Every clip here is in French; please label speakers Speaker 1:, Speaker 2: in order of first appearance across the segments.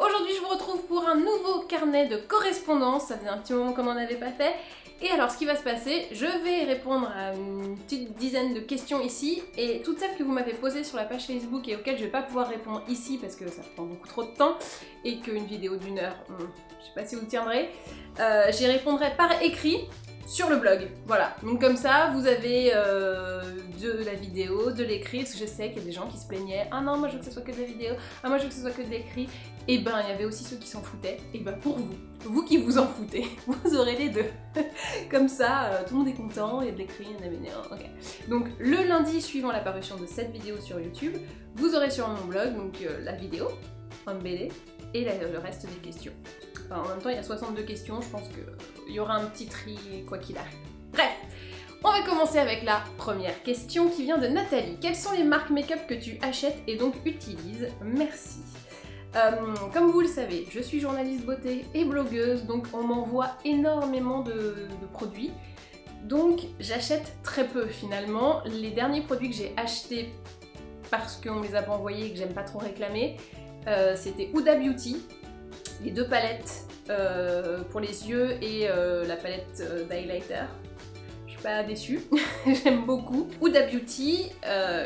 Speaker 1: Aujourd'hui je vous retrouve pour un nouveau carnet de correspondance, ça faisait un petit moment qu'on n'en avait pas fait. Et alors ce qui va se passer, je vais répondre à une petite dizaine de questions ici, et toutes celles que vous m'avez posées sur la page Facebook et auxquelles je vais pas pouvoir répondre ici parce que ça prend beaucoup trop de temps, et qu'une vidéo d'1 heure, je sais pas si vous tiendrez, j'y répondrai par écrit sur le blog, voilà. Donc comme ça, vous avez de la vidéo, de l'écrit, parce que je sais qu'il y a des gens qui se plaignaient « Ah non, moi je veux que ce soit que de la vidéo, ah moi je veux que ce soit que de l'écrit », et ben il y avait aussi ceux qui s'en foutaient, et ben pour vous qui vous en foutez, vous aurez les deux. Comme ça, tout le monde est content, il y a de l'écrit, il y en a ok. Donc le lundi suivant la parution de cette vidéo sur YouTube, vous aurez sur mon blog donc la vidéo, en BD, et le reste des questions. Enfin, en même temps, il y a 62 questions, je pense qu'il y aura un petit tri quoi qu'il arrive. Bref, on va commencer avec la première question qui vient de Nathalie. Quelles sont les marques make-up que tu achètes et donc utilises? Merci. Comme vous le savez, je suis journaliste beauté et blogueuse, donc on m'envoie énormément de produits. Donc j'achète très peu finalement. Les derniers produits que j'ai achetés parce qu'on me les a pas envoyés et que j'aime pas trop réclamer, c'était Huda Beauty, les deux palettes pour les yeux et la palette d'highlighter. Je suis pas déçue, j'aime beaucoup. Huda Beauty,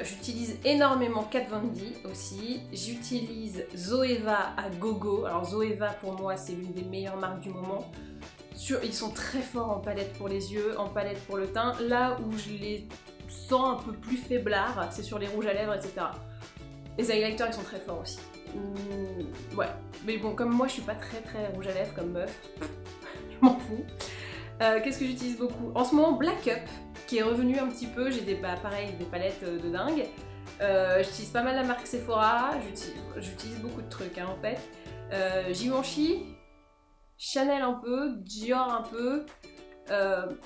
Speaker 1: j'utilise énormément Kat Von D aussi. J'utilise Zoeva à gogo. Alors Zoeva pour moi c'est l'une des meilleures marques du moment. Ils sont très forts en palette pour les yeux, en palette pour le teint. Là où je les sens un peu plus faiblards, c'est sur les rouges à lèvres, etc. Les highlighters ils sont très forts aussi. Ouais, mais bon, comme moi je suis pas très rouge à lèvres comme meuf, je m'en fous. Qu'est-ce que j'utilise beaucoup? En ce moment, Black Up, qui est revenu un petit peu, j'ai pareil, des palettes de dingue. J'utilise pas mal la marque Sephora, j'utilise beaucoup de trucs hein, en fait. Givenchy, Chanel un peu, Dior un peu.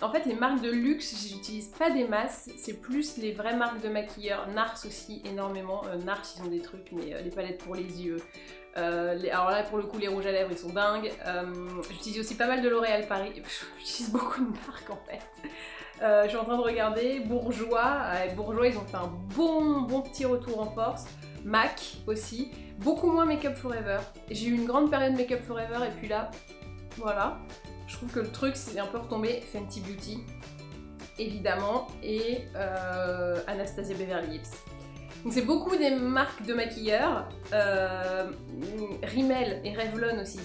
Speaker 1: En fait, les marques de luxe, j'utilise pas des masses, c'est plus les vraies marques de maquilleurs. Nars aussi, énormément. Nars, ils ont des trucs, mais les palettes pour les yeux. Alors là, pour le coup, les rouges à lèvres, ils sont dingues. J'utilise aussi pas mal de L'Oréal Paris. J'utilise beaucoup de marques, en fait. Je suis en train de regarder Bourjois. Avec Bourjois, ils ont fait un bon petit retour en force. MAC aussi. Beaucoup moins Make Up For-Ever. J'ai eu une grande période Make Up For-Ever, et puis là, voilà. Je trouve que le truc c'est un peu retombé. Fenty Beauty, évidemment, et Anastasia Beverly Hills. Donc c'est beaucoup des marques de maquilleurs. Rimmel et Revlon aussi.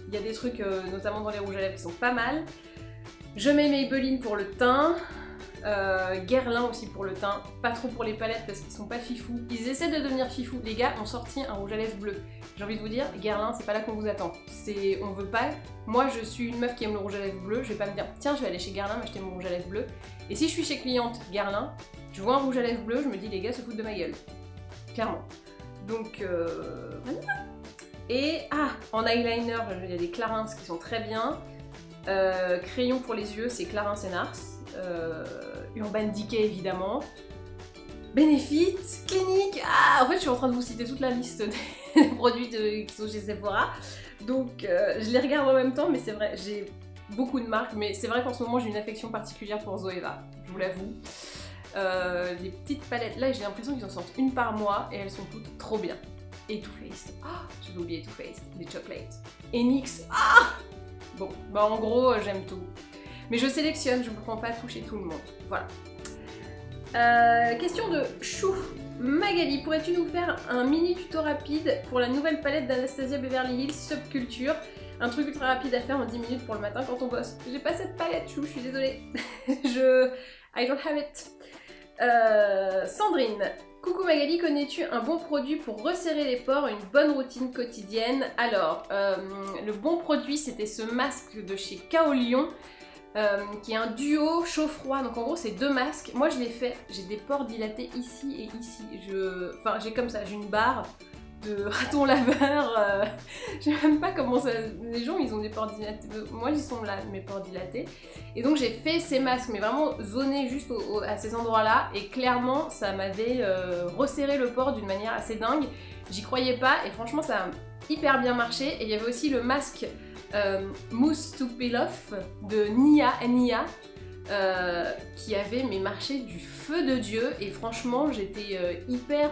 Speaker 1: Il y a des trucs, notamment dans les rouges à lèvres, qui sont pas mal. Je mets Maybelline pour le teint. Guerlain aussi pour le teint, pas trop pour les palettes parce qu'ils sont pas fifous. Ils essaient de devenir fifous. Les gars ont sorti un rouge à lèvres bleu. J'ai envie de vous dire, Guerlain, c'est pas là qu'on vous attend. On veut pas. Moi, je suis une meuf qui aime le rouge à lèvres bleu. Je vais pas me dire, tiens, je vais aller chez Guerlain m'acheter mon rouge à lèvres bleu. Et si je suis chez cliente Guerlain, je vois un rouge à lèvres bleu, je me dis, les gars se foutent de ma gueule. Clairement. Donc, voilà. Et, en eyeliner, il y a des Clarins qui sont très bien. Crayon pour les yeux, c'est Clarins et Nars. Urban Decay évidemment, Benefit, Clinique, en fait je suis en train de vous citer toute la liste des produits qui sont chez Sephora, donc je les regarde en même temps, mais c'est vrai, j'ai beaucoup de marques, mais c'est vrai qu'en ce moment j'ai une affection particulière pour Zoeva, je vous l'avoue. Les petites palettes, là j'ai l'impression qu'ils en sortent une par mois, et elles sont toutes trop bien. Et Too Faced, j'avais oublié Too Faced, les chocolates. Et NYX, bon, bah en gros j'aime tout. Mais je sélectionne, je ne prends pas tout chez tout le monde. Voilà. Question de Chou. Magali, pourrais-tu nous faire un mini tuto rapide pour la nouvelle palette d'Anastasia Beverly Hills Subculture? Un truc ultra rapide à faire en 10 minutes pour le matin quand on bosse. J'ai pas cette palette, Chou, je suis désolée. I don't have it. Sandrine. Coucou Magali, connais-tu un bon produit pour resserrer les pores, une bonne routine quotidienne? Alors, le bon produit, c'était ce masque de chez Kaolion. Qui est un duo chaud-froid, donc en gros c'est deux masques. Moi je l'ai fait, j'ai des pores dilatés ici et ici. Enfin j'ai comme ça, j'ai une barre de raton laveur. Je sais même pas comment ça... Les gens ils ont des pores dilatés, moi ils sont là mes pores dilatés. Et donc j'ai fait ces masques mais vraiment zonés juste à ces endroits là, et clairement ça m'avait resserré le pore d'une manière assez dingue. J'y croyais pas et franchement ça a hyper bien marché. Et il y avait aussi le masque Mousse to Peel Off de Nia, qui avait marché du feu de Dieu, et franchement j'étais hyper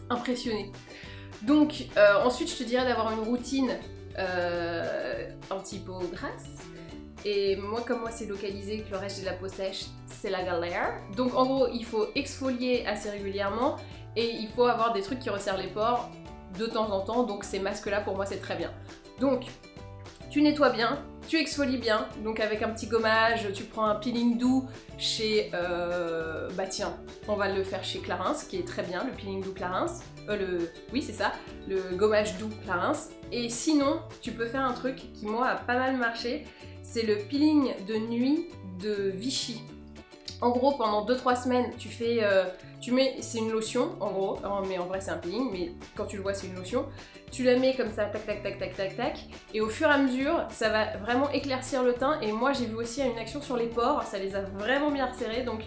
Speaker 1: impressionnée. Donc ensuite je te dirais d'avoir une routine anti-peau grasse. Et moi, comme moi c'est localisé, que le reste de la peau sèche, c'est la galère. Donc en gros, il faut exfolier assez régulièrement et il faut avoir des trucs qui resserrent les pores de temps en temps. Donc ces masques-là, pour moi, c'est très bien. Donc, tu nettoies bien, tu exfolies bien. Donc avec un petit gommage, tu prends un peeling doux chez... bah tiens, on va le faire chez Clarins, qui est très bien, le peeling doux Clarins. Oui, c'est ça, le gommage doux Clarins. Et sinon, tu peux faire un truc qui, moi, a pas mal marché. C'est le peeling de nuit de Vichy. En gros, pendant 2-3 semaines, c'est une lotion, en gros, mais en vrai c'est un peeling, mais quand tu le vois c'est une lotion. Tu la mets comme ça, tac tac tac tac tac tac, et au fur et à mesure, ça va vraiment éclaircir le teint, et moi j'ai vu aussi une action sur les pores, ça les a vraiment bien resserrés, donc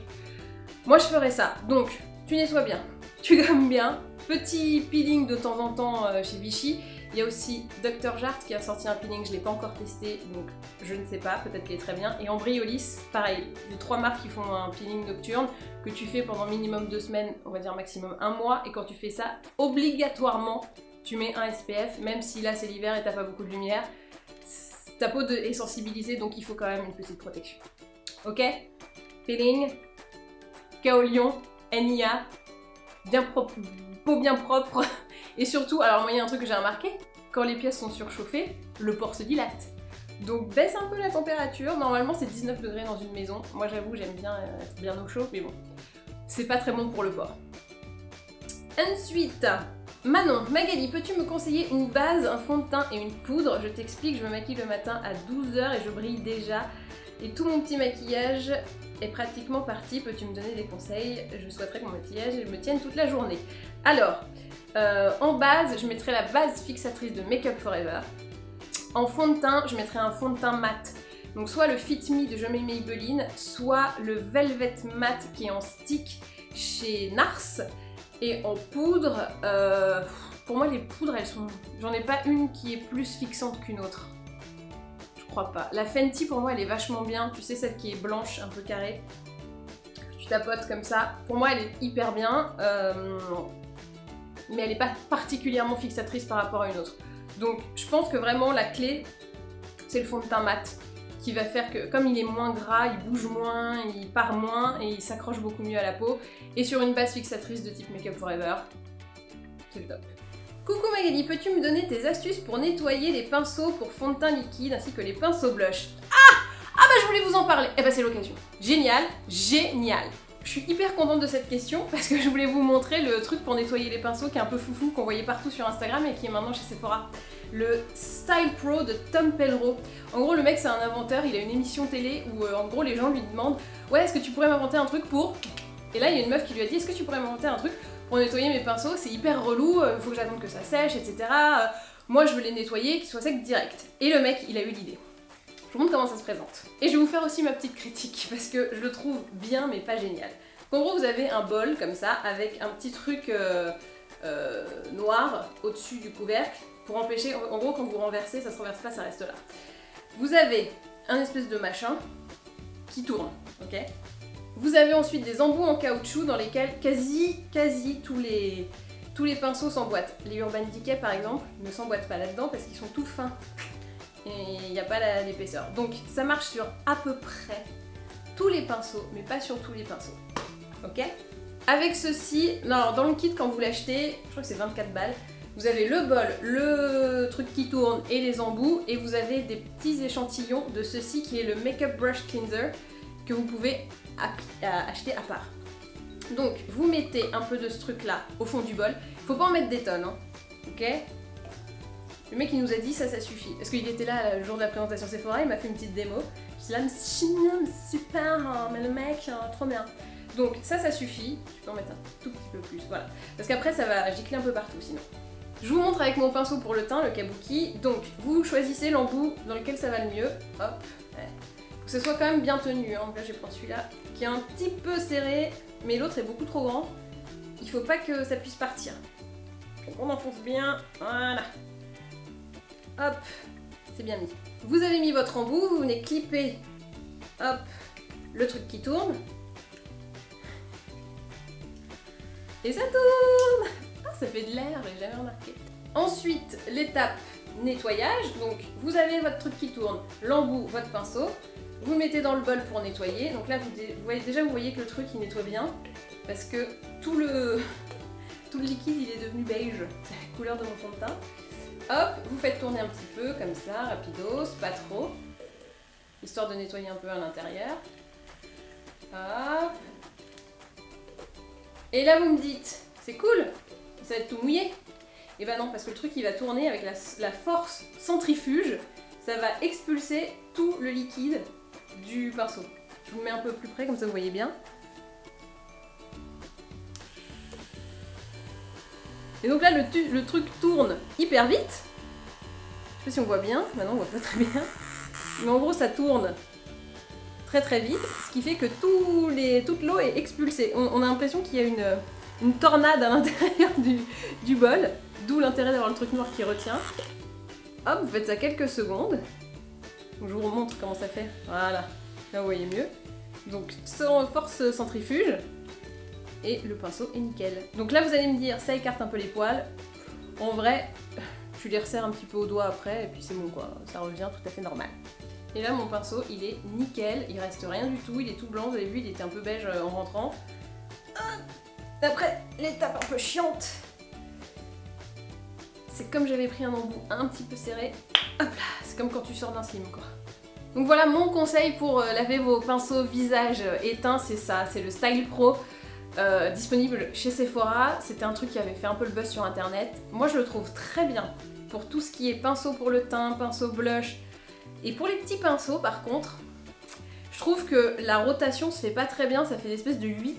Speaker 1: moi je ferais ça. Donc, tu nettoies bien, tu gommes bien, petit peeling de temps en temps chez Vichy. Il y a aussi Dr. Jart qui a sorti un peeling, je ne l'ai pas encore testé, donc je ne sais pas, peut-être qu'il est très bien. Et Ambryolis, pareil, les 3 marques qui font un peeling nocturne que tu fais pendant minimum 2 semaines, on va dire maximum 1 mois, et quand tu fais ça, obligatoirement, tu mets un SPF, même si là c'est l'hiver et t'as pas beaucoup de lumière. Ta peau est sensibilisée, donc il faut quand même une petite protection. Ok? Peeling, Kaolion, NIA, bien propre, peau bien propre. Et surtout, alors moi il y a un truc que j'ai remarqué, quand les pièces sont surchauffées, le pore se dilate. Donc baisse un peu la température, normalement c'est 19 degrés dans une maison. Moi j'avoue j'aime bien être bien au chaud, mais bon, c'est pas très bon pour le pore. Ensuite, Magali, peux-tu me conseiller une base, un fond de teint et une poudre? Je t'explique, je me maquille le matin à 12 h et je brille déjà. Et tout mon petit maquillage est pratiquement parti. Peux-tu me donner des conseils? Je souhaiterais que mon maquillage me tienne toute la journée. Alors, en base, je mettrai la base fixatrice de Make Up Forever. En fond de teint, je mettrai un fond de teint mat. Donc soit le Fit Me de Je Maybelline, soit le Velvet Matte qui est en stick chez NARS. Et en poudre, pour moi les poudres elles sont... J'en ai pas une qui est plus fixante qu'une autre. Je crois pas. La Fenty pour moi elle est vachement bien. Tu sais celle qui est blanche, un peu carrée. Tu tapotes comme ça. Pour moi elle est hyper bien. Mais elle n'est pas particulièrement fixatrice par rapport à une autre. Donc je pense que vraiment la clé, c'est le fond de teint mat, qui va faire que comme il est moins gras, il bouge moins, il part moins et il s'accroche beaucoup mieux à la peau. Et sur une base fixatrice de type Make Up Forever, c'est le top. Coucou Magali, peux-tu me donner tes astuces pour nettoyer les pinceaux pour fond de teint liquide ainsi que les pinceaux blush? Ah bah je voulais vous en parler. Eh bah c'est l'occasion. Génial, génial. Je suis hyper contente de cette question parce que je voulais vous montrer le truc pour nettoyer les pinceaux qui est un peu foufou, qu'on voyait partout sur Instagram et qui est maintenant chez Sephora. Le Style Pro de Tom Pellereau. En gros le mec c'est un inventeur, il a une émission télé où en gros les gens lui demandent « Ouais, est-ce que tu pourrais m'inventer un truc pour... » Et là il y a une meuf qui lui a dit « Est-ce que tu pourrais m'inventer un truc pour nettoyer mes pinceaux? C'est hyper relou, faut que j'attende que ça sèche, etc. Moi je veux les nettoyer, qu'ils soient secs direct. » Et le mec il a eu l'idée. Je vous montre comment ça se présente. Et je vais vous faire aussi ma petite critique, parce que je le trouve bien, mais pas génial. En gros, vous avez un bol, comme ça, avec un petit truc noir au-dessus du couvercle, pour empêcher... En gros, quand vous renversez, ça se renverse pas, ça reste là. Vous avez un espèce de machin qui tourne, ok? Vous avez ensuite des embouts en caoutchouc dans lesquels quasi tous les pinceaux s'emboîtent. Les Urban Decay, par exemple, ne s'emboîtent pas là-dedans parce qu'ils sont tout fins. Et il n'y a pas l'épaisseur. Donc ça marche sur à peu près tous les pinceaux, mais pas sur tous les pinceaux. Ok? Avec ceci, non, dans le kit quand vous l'achetez, je crois que c'est 24 balles, vous avez le bol, le truc qui tourne et les embouts, et vous avez des petits échantillons de ceci qui est le Makeup Brush Cleanser que vous pouvez acheter à part. Donc vous mettez un peu de ce truc là au fond du bol, faut pas en mettre des tonnes, hein. Ok? Le mec il nous a dit ça suffit. Parce qu'il était là le jour de la présentation Sephora, il m'a fait une petite démo. Je suis là, mais super, hein, mais le mec, trop bien. Donc ça suffit. Tu peux en mettre un tout petit peu plus, voilà. Parce qu'après ça va gicler un peu partout sinon. Je vous montre avec mon pinceau pour le teint, le kabuki. Donc vous choisissez l'embout dans lequel ça va le mieux. Hop. Ouais. Faut que ce soit quand même bien tenu. Hein. Là je vais prendre celui-là qui est un petit peu serré, mais l'autre est beaucoup trop grand. Il faut pas que ça puisse partir. Donc on enfonce bien. Voilà. Hop, c'est bien mis. Vous avez mis votre embout, vous venez clipper, hop, le truc qui tourne. Et ça tourne! Ah, ça fait de l'air, j'ai jamais remarqué. Ensuite, l'étape nettoyage. Donc vous avez votre truc qui tourne, l'embout, votre pinceau. Vous le mettez dans le bol pour nettoyer. Donc là, vous voyez que le truc il nettoie bien parce que tout le liquide il est devenu beige. C'est la couleur de mon fond de teint. Hop, vous faites tourner un petit peu comme ça, rapidos, pas trop, histoire de nettoyer un peu à l'intérieur. Hop. Et là, vous me dites, c'est cool, ça va être tout mouillé. Et ben non, parce que le truc il va tourner avec la force centrifuge, ça va expulser tout le liquide du pinceau. Je vous le mets un peu plus près, comme ça vous voyez bien. Et donc là, le truc tourne hyper vite. Je sais pas si on voit bien, maintenant on voit pas très bien. Mais en gros, ça tourne très très vite, ce qui fait que toute l'eau est expulsée. On a l'impression qu'il y a une tornade à l'intérieur du bol, d'où l'intérêt d'avoir le truc noir qui retient. Hop, vous faites ça quelques secondes. Je vous remontre comment ça fait. Voilà, là vous voyez mieux. Donc sans force centrifuge. Et le pinceau est nickel. Donc là vous allez me dire, ça écarte un peu les poils. En vrai, je les resserre un petit peu au doigt après et puis c'est bon quoi, ça revient tout à fait normal. Et là mon pinceau il est nickel, il reste rien du tout, il est tout blanc, vous avez vu il était un peu beige en rentrant. Après, l'étape un peu chiante, c'est comme j'avais pris un embout un petit peu serré, hop là, c'est comme quand tu sors d'un slim quoi. Donc voilà mon conseil pour laver vos pinceaux visage éteints, c'est ça, c'est le Style Pro. Disponible chez Sephora, c'était un truc qui avait fait un peu le buzz sur internet. Moi je le trouve très bien pour tout ce qui est pinceau pour le teint, pinceau blush. Et pour les petits pinceaux par contre, je trouve que la rotation se fait pas très bien, ça fait une espèce de 8.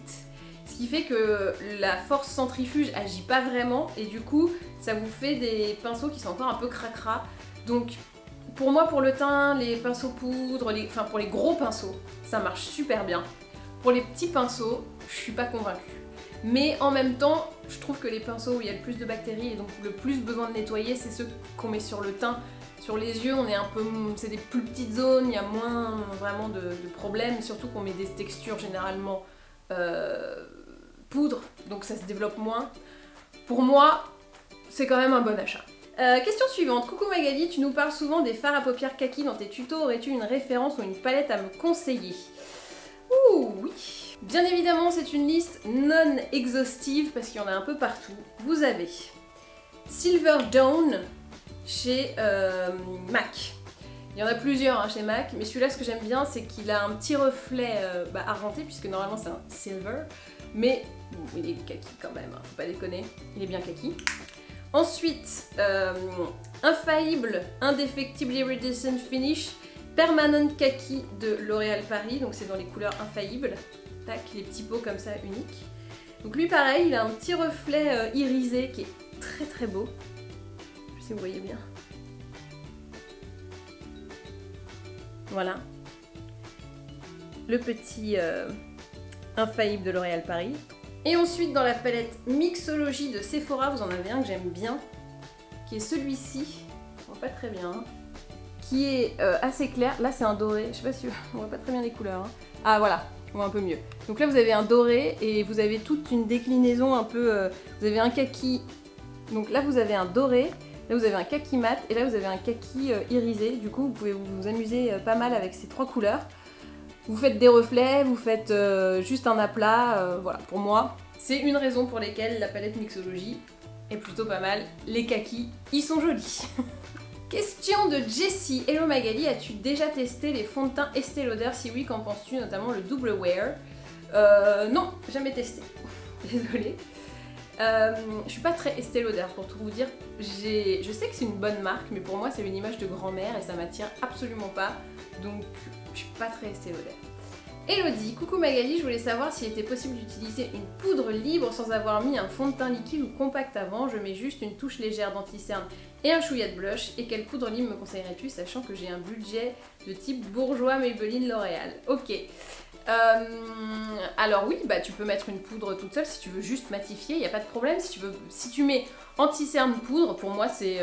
Speaker 1: Ce qui fait que la force centrifuge agit pas vraiment et du coup ça vous fait des pinceaux qui sont encore un peu cracra. Donc pour moi pour le teint, les pinceaux poudre, enfin pour les gros pinceaux, ça marche super bien. Pour les petits pinceaux, je suis pas convaincue. Mais en même temps, je trouve que les pinceaux où il y a le plus de bactéries et donc le plus besoin de nettoyer, c'est ceux qu'on met sur le teint. Sur les yeux, on est un peu, c'est des plus petites zones, il y a moins vraiment de problèmes, surtout qu'on met des textures généralement poudre, donc ça se développe moins. Pour moi, c'est quand même un bon achat. Question suivante. Coucou Magali, tu nous parles souvent des fards à paupières kaki dans tes tutos, aurais-tu une référence ou une palette à me conseiller? Ouh oui. Bien évidemment, c'est une liste non exhaustive parce qu'il y en a un peu partout. Vous avez Silver Dawn chez MAC. Il y en a plusieurs hein, chez MAC, mais celui-là, ce que j'aime bien, c'est qu'il a un petit reflet argenté, puisque normalement c'est un silver, mais bon, il est kaki quand même, hein, faut pas déconner, il est bien kaki. Ensuite, Infaillible Indefectibly Iridescent Finish Permanent Kaki de L'Oréal Paris, donc c'est dans les couleurs infaillibles. Tac, les petits pots comme ça, uniques. Donc lui pareil, il a un petit reflet irisé qui est très très beau. Je sais si vous voyez bien. Voilà. Le petit infaillible de L'Oréal Paris. Et ensuite dans la palette Mixologie de Sephora, vous en avez un que j'aime bien, qui est celui-ci. On voit pas très bien. Hein. Qui est assez clair. Là c'est un doré, je sais pas si on voit pas très bien les couleurs. Hein. Ah voilà, on voit un peu mieux. Donc là vous avez un doré et vous avez toute une déclinaison un peu... vous avez un kaki, donc là vous avez un doré, là vous avez un kaki mat et là vous avez un kaki irisé. Du coup vous pouvez vous amuser pas mal avec ces trois couleurs. Vous faites des reflets, vous faites juste un aplat, voilà. Pour moi, c'est une raison pour laquelle la palette Mixologie est plutôt pas mal. Les kakis, ils sont jolis. Question de Jessie. Hello Magali, as-tu déjà testé les fonds de teint Estée Lauder? Si oui, qu'en penses-tu, notamment le Double Wear? Non, jamais testé. Désolée. Je suis pas très Estée Lauder pour tout vous dire. Je sais que c'est une bonne marque, mais pour moi c'est une image de grand-mère et ça m'attire absolument pas. Donc je suis pas très Estée Lauder. Elodie, coucou Magali, je voulais savoir s'il était possible d'utiliser une poudre libre sans avoir mis un fond de teint liquide ou compact avant. Je mets juste une touche légère d'anti-cerne et un chouïa de blush. Et quelle poudre libre me conseillerais-tu, sachant que j'ai un budget de type bourgeois Maybelline L'Oréal? Ok. Alors oui, bah tu peux mettre une poudre toute seule si tu veux juste matifier, il n'y a pas de problème. Si tu mets anti-cerne poudre, pour moi c'est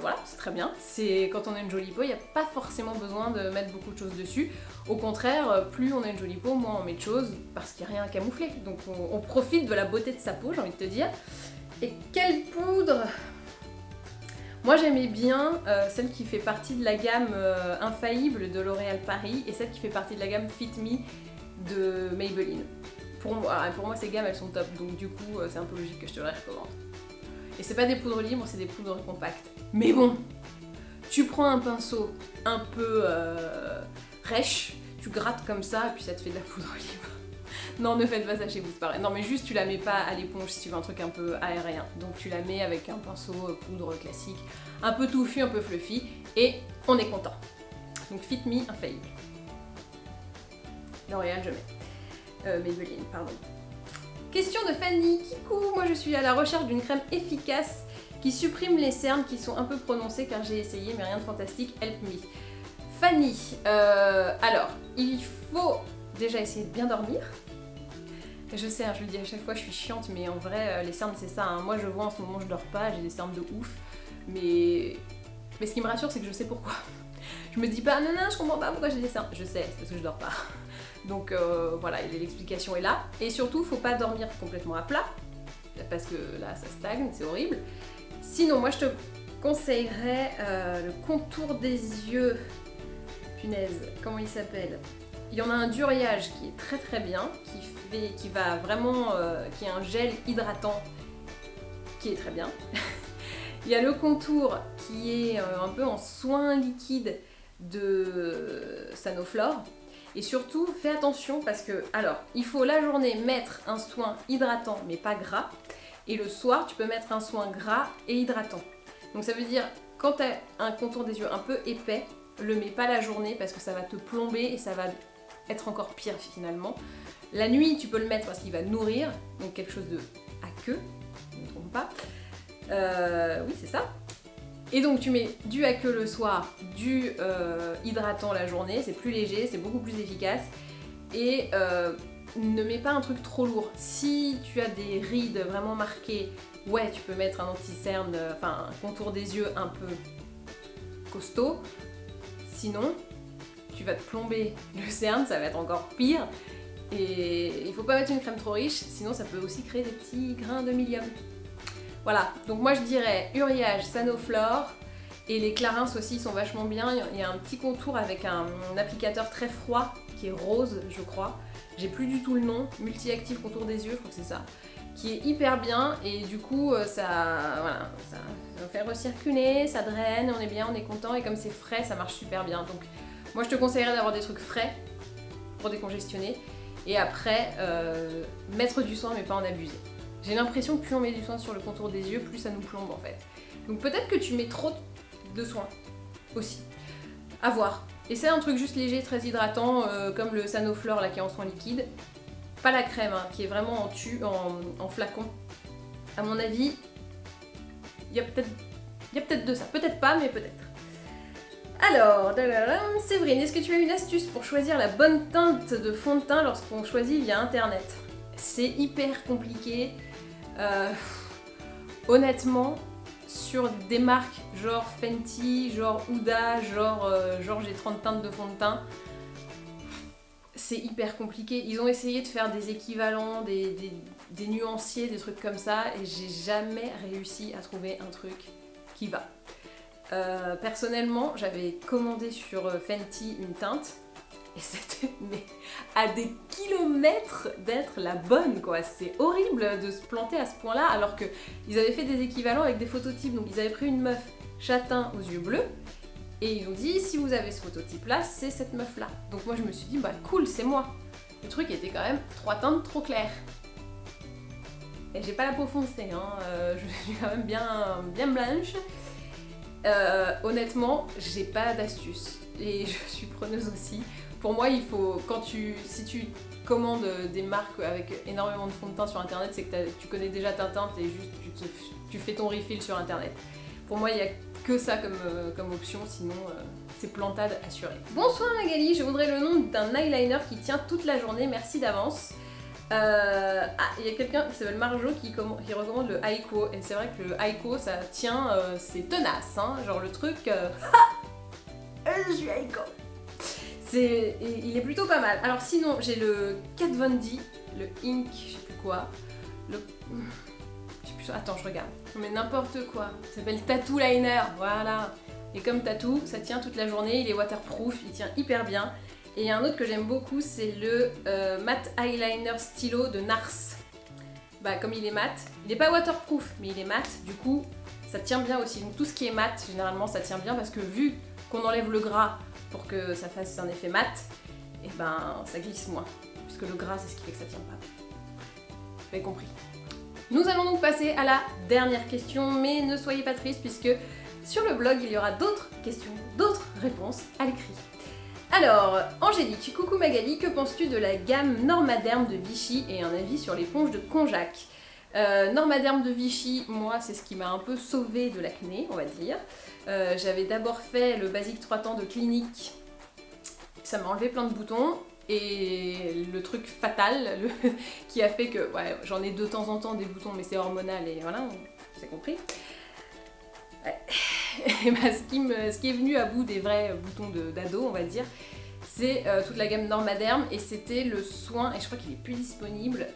Speaker 1: voilà, c'est très bien. C'est quand on a une jolie peau, il n'y a pas forcément besoin de mettre beaucoup de choses dessus. Au contraire, plus on a une jolie peau, moins on met de choses parce qu'il n'y a rien à camoufler. Donc on profite de la beauté de sa peau, j'ai envie de te dire. Et quelle poudre? Moi j'aimais bien celle qui fait partie de la gamme Infaillible de L'Oréal Paris et celle qui fait partie de la gamme Fit Me de Maybelline. Pour moi ces gammes elles sont top, donc du coup c'est un peu logique que je te les recommande. Et c'est pas des poudres libres, c'est des poudres compactes. Mais bon, tu prends un pinceau un peu rêche, tu grattes comme ça et puis ça te fait de la poudre libre. Non, ne faites pas ça chez vous, c'est pareil. Non, mais juste tu la mets pas à l'éponge si tu veux un truc un peu aérien. Donc tu la mets avec un pinceau poudre classique, un peu touffu, un peu fluffy, et on est content. Donc Fit Me Infaillible. L'Oréal, je mets. Maybelline, pardon. Question de Fanny. Kikou, moi je suis à la recherche d'une crème efficace qui supprime les cernes qui sont un peu prononcées car j'ai essayé mais rien de fantastique, help me. Fanny, alors il faut déjà essayer de bien dormir. Je sais, hein, je le dis à chaque fois, je suis chiante, mais en vrai les cernes c'est ça, hein. Moi je vois en ce moment je dors pas, j'ai des cernes de ouf, mais ce qui me rassure c'est que je sais pourquoi. Je me dis pas non je comprends pas pourquoi j'ai des cernes, je sais, c'est parce que je dors pas. Donc voilà, l'explication est là. Et surtout, faut pas dormir complètement à plat, parce que là, ça stagne, c'est horrible. Sinon, moi, je te conseillerais le contour des yeux. Punaise, comment il s'appelle? Il y en a un d'Uriage qui est très très bien, qui va vraiment, qui est un gel hydratant, qui est très bien. Il y a le contour qui est un peu en soin liquide de Sanoflore. Et surtout, fais attention parce que, alors, il faut la journée mettre un soin hydratant mais pas gras. Et le soir, tu peux mettre un soin gras et hydratant. Donc ça veut dire, quand tu as un contour des yeux un peu épais, le mets pas la journée parce que ça va te plomber et ça va être encore pire finalement. La nuit, tu peux le mettre parce qu'il va nourrir, donc quelque chose de aqueux, je ne me trompe pas. Oui, c'est ça. Et donc tu mets du aqueux le soir, du hydratant la journée, c'est plus léger, c'est beaucoup plus efficace. Et ne mets pas un truc trop lourd. Si tu as des rides vraiment marquées, ouais tu peux mettre un anti-cerne, enfin un contour des yeux un peu costaud. Sinon, tu vas te plomber le cerne, ça va être encore pire. Et il faut pas mettre une crème trop riche, sinon ça peut aussi créer des petits grains de milium. Voilà, donc moi je dirais Uriage, Sanoflore, et les Clarins aussi sont vachement bien. Il y a un petit contour avec un applicateur très froid qui est rose, je crois. J'ai plus du tout le nom, multi-actif contour des yeux, je crois que c'est ça. Qui est hyper bien et du coup voilà, ça fait recirculer, ça draine, on est bien, on est content et comme c'est frais, ça marche super bien. Donc moi je te conseillerais d'avoir des trucs frais pour décongestionner et après mettre du soin mais pas en abuser. J'ai l'impression que plus on met du soin sur le contour des yeux, plus ça nous plombe en fait. Donc peut-être que tu mets trop de soin aussi. À voir. Essaie un truc juste léger, très hydratant, comme le Sanoflore là qui est en soin liquide. Pas la crème, hein, qui est vraiment en flacon. À mon avis, il y a peut-être de ça. Peut-être pas, mais peut-être. Alors, Séverine, est-ce que tu as une astuce pour choisir la bonne teinte de fond de teint lorsqu'on choisit via internet? C'est hyper compliqué. Honnêtement, sur des marques genre Fenty, genre Huda, genre j'ai 30 teintes de fond de teint, c'est hyper compliqué. Ils ont essayé de faire des équivalents, des nuanciers, des trucs comme ça, et j'ai jamais réussi à trouver un truc qui va. Personnellement, j'avais commandé sur Fenty une teinte, et c'était à des kilomètres d'être la bonne, quoi. C'est horrible de se planter à ce point-là, alors qu'ils avaient fait des équivalents avec des phototypes. Donc ils avaient pris une meuf châtain aux yeux bleus, et ils ont dit, si vous avez ce phototype-là, c'est cette meuf-là. Donc moi je me suis dit, bah cool, c'est moi. Le truc était quand même 3 teintes trop claires. Et j'ai pas la peau foncée, hein. Je suis quand même bien blanche. Honnêtement, j'ai pas d'astuce. Et je suis preneuse aussi. Pour moi, il faut, si tu commandes des marques avec énormément de fond de teint sur internet, c'est que tu connais déjà ta teinte et juste tu fais ton refill sur internet. Pour moi, il n'y a que ça comme option, sinon c'est plantade assurée. Bonsoir Magali, je voudrais le nom d'un eyeliner qui tient toute la journée, merci d'avance. Ah, il y a quelqu'un qui s'appelle Marjo qui recommande le Aiko, et c'est vrai que le Aiko ça tient, c'est tenace, hein, genre le truc... je suis Aiko. Il est plutôt pas mal. Alors sinon, j'ai le Kat Von D, le Ink, je sais plus quoi, je sais plus Attends, je regarde. Mais n'importe quoi. Ça s'appelle Tattoo Liner, voilà. Et comme Tattoo, ça tient toute la journée, il est waterproof, il tient hyper bien. Et il y a un autre que j'aime beaucoup, c'est le Matte Eyeliner Stylo de Nars. Bah comme il est mat, il n'est pas waterproof, mais il est mat, du coup ça tient bien aussi. Donc tout ce qui est mat, généralement ça tient bien parce que vu qu'on enlève le gras pour que ça fasse un effet mat, et ben ça glisse moins. Puisque le gras c'est ce qui fait que ça tient pas. Vous avez compris. Nous allons donc passer à la dernière question, mais ne soyez pas tristes puisque sur le blog il y aura d'autres questions, d'autres réponses à l'écrit. Alors, Angélique, coucou Magali, que penses-tu de la gamme Normaderm de Vichy et un avis sur l'éponge de Konjac? Normaderm de Vichy, moi c'est ce qui m'a un peu sauvée de l'acné, on va dire. J'avais d'abord fait le basique 3 temps de Clinique, ça m'a enlevé plein de boutons. Et le truc fatal qui a fait que, ouais, j'en ai de temps en temps des boutons, mais c'est hormonal et voilà, c'est compris. Ouais. Et bah, ce qui est venu à bout des vrais boutons d'ado, on va dire, c'est toute la gamme Normaderm et c'était le soin, et je crois qu'il est plus disponible,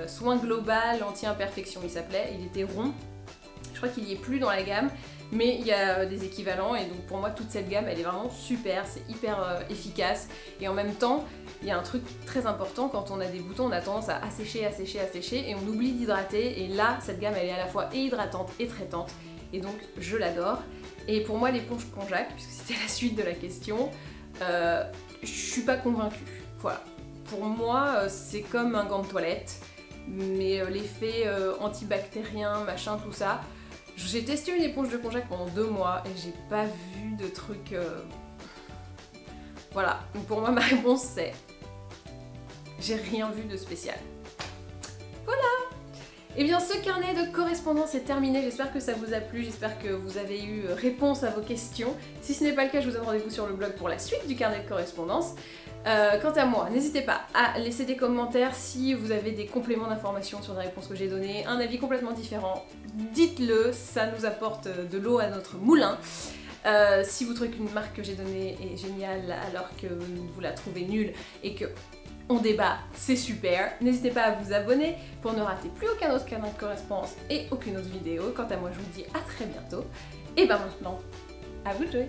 Speaker 1: soin global anti-imperfection il s'appelait, il était rond. Je crois qu'il y est plus dans la gamme, mais il y a des équivalents et donc pour moi toute cette gamme elle est vraiment super, c'est hyper efficace et en même temps il y a un truc très important, quand on a des boutons on a tendance à assécher, assécher, assécher et on oublie d'hydrater et là cette gamme elle est à la fois et hydratante et traitante et donc je l'adore. Et pour moi l'éponge Konjac, puisque c'était la suite de la question, je suis pas convaincue. Voilà. Pour moi c'est comme un gant de toilette, mais l'effet antibactérien, machin, tout ça. J'ai testé une éponge de Konjac pendant 2 mois et j'ai pas vu de truc... Voilà, donc pour moi ma réponse c'est... J'ai rien vu de spécial. Voilà. Et bien ce carnet de correspondance est terminé, j'espère que ça vous a plu, j'espère que vous avez eu réponse à vos questions. Si ce n'est pas le cas, je vous donne rendez-vous sur le blog pour la suite du carnet de correspondance. Quant à moi, n'hésitez pas à laisser des commentaires si vous avez des compléments d'informations sur les réponses que j'ai données, un avis complètement différent, dites-le, ça nous apporte de l'eau à notre moulin. Si vous trouvez qu'une marque que j'ai donnée est géniale alors que vous la trouvez nulle et que on débat, c'est super. N'hésitez pas à vous abonner pour ne rater plus aucun autre carnet de correspondance et aucune autre vidéo. Quant à moi, je vous dis à très bientôt. Et ben maintenant, à vous de jouer!